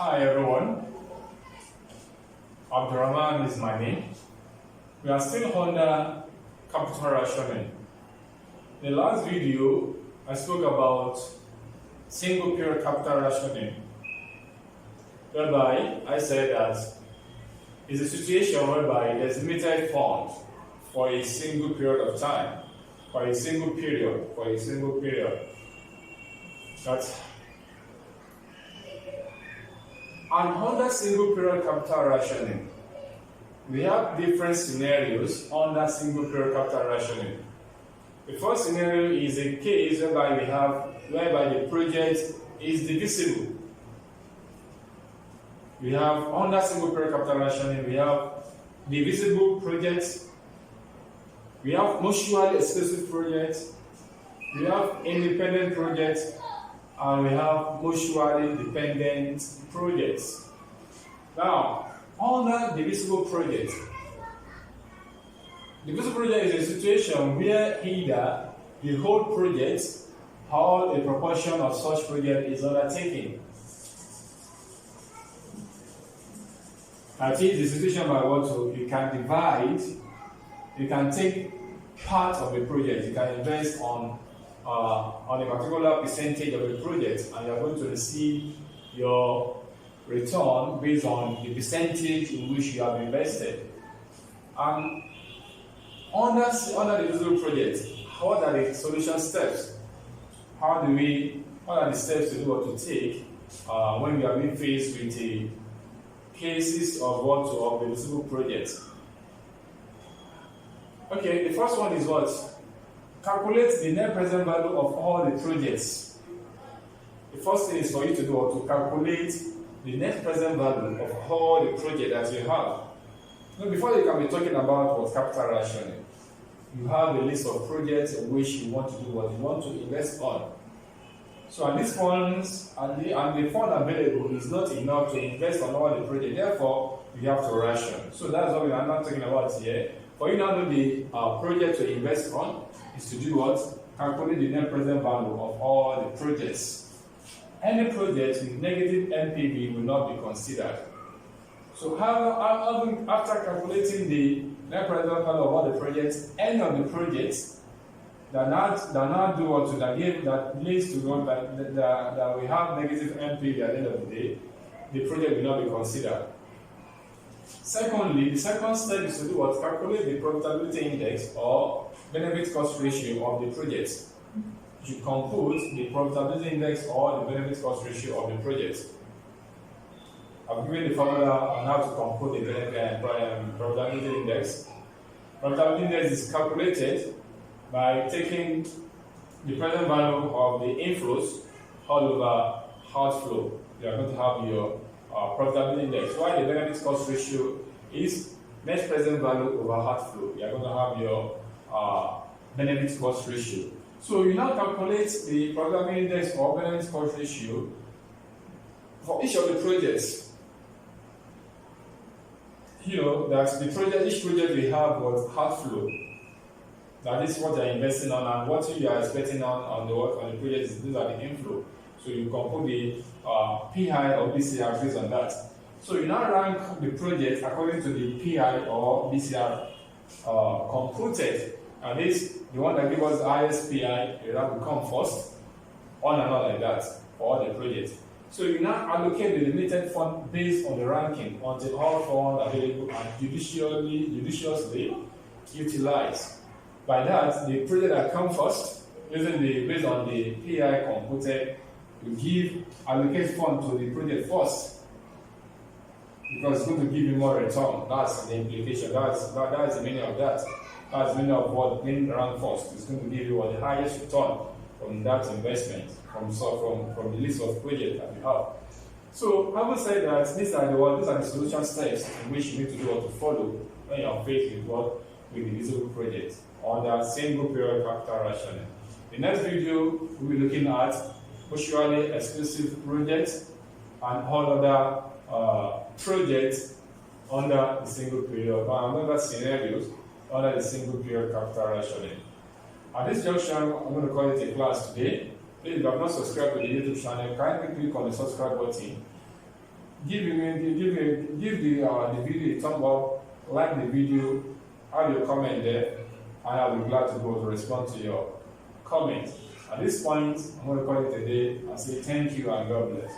Hi everyone, Abdurrahman is my name. We are still under capital rationing. In the last video, I spoke about single period capital rationing, whereby I said that it's a situation whereby there's limited funds for a single period of time, for a single period. And under single period capital rationing, we have different scenarios under single period capital rationing. The first scenario is a case whereby the project is divisible. We have under single period capital rationing, we have divisible projects, we have mutually exclusive projects, we have independent projects, and we have mutually dependent projects. Now, under divisible project is a situation where either the whole project or a proportion of such project is undertaken. That is the situation by what you can divide, you can take part of the project, you can invest on a particular percentage of the project, and you are going to receive your return based on the percentage in which you have invested. And under the divisible project, what are the solution steps? What are the steps to do or to take when we are being faced with the cases of the divisible project? Okay, the first one is what? Calculate the net present value of all the projects. The first thing is for you to do or to calculate the net present value of all the projects that you have. Now, before you can be talking about what capital rationing, you have a list of projects in which you want to do what you want to invest on. So, and these funds and the fund available is not enough to invest on all the projects. Therefore, you have to ration. So that's what we are not talking about here. For you now to the project to invest on is to do what? Calculate the net present value of all the projects. Any project with negative NPV will not be considered. So after calculating the net present value of all the projects, any of the projects that leads to what that we have negative NPV at the end of the day, the project will not be considered. Secondly, the second step is to do what? Calculate the profitability index or benefit cost ratio of the project. You compute the profitability index or the benefit cost ratio of the project. I've given the formula on how to compute the profitability index. Profitability index is calculated by taking the present value of the inflows all over outflow. You are going to have your profitability index. While the benefit cost ratio is net present value over outflow. You are going to have your benefit cost ratio. So you now calculate the profitability index or benefit cost ratio for each of the projects. You know that each project we have was outflow. That is what you are investing on, and what you are expecting on the project. These are the inflow. So you compute the PI or BCR based on that. So you now rank the project according to the PI or BCR computed. And this, the one that gives us the highest PI, you have to come first, on and on like that for all the projects. So you now allocate the limited fund based on the ranking until all funds available are judiciously utilized. By that, the project that comes first, based on the PI computed, you allocate fund to the project first, because it's going to give you more return. That's the implication. That's the meaning of that. That's the meaning of what being ranked first. It's going to give you the highest return from that investment, from the list of projects that you have. So I would say that these are the solution steps in which you need to do what to follow when you are faced with divisible projects under single period capital rationing. The next video we'll be looking at mutually exclusive projects and all other projects under the single period, and other scenarios under the single period capital rationing. At this junction, I'm going to call it a class today. Please, if you have not subscribed to the YouTube channel, kindly click on the subscribe button give the video a thumb up, like the video, have your comment there, and I'll be glad to go to respond to your comments. At this point, I'm going to call it a day and say thank you and God bless.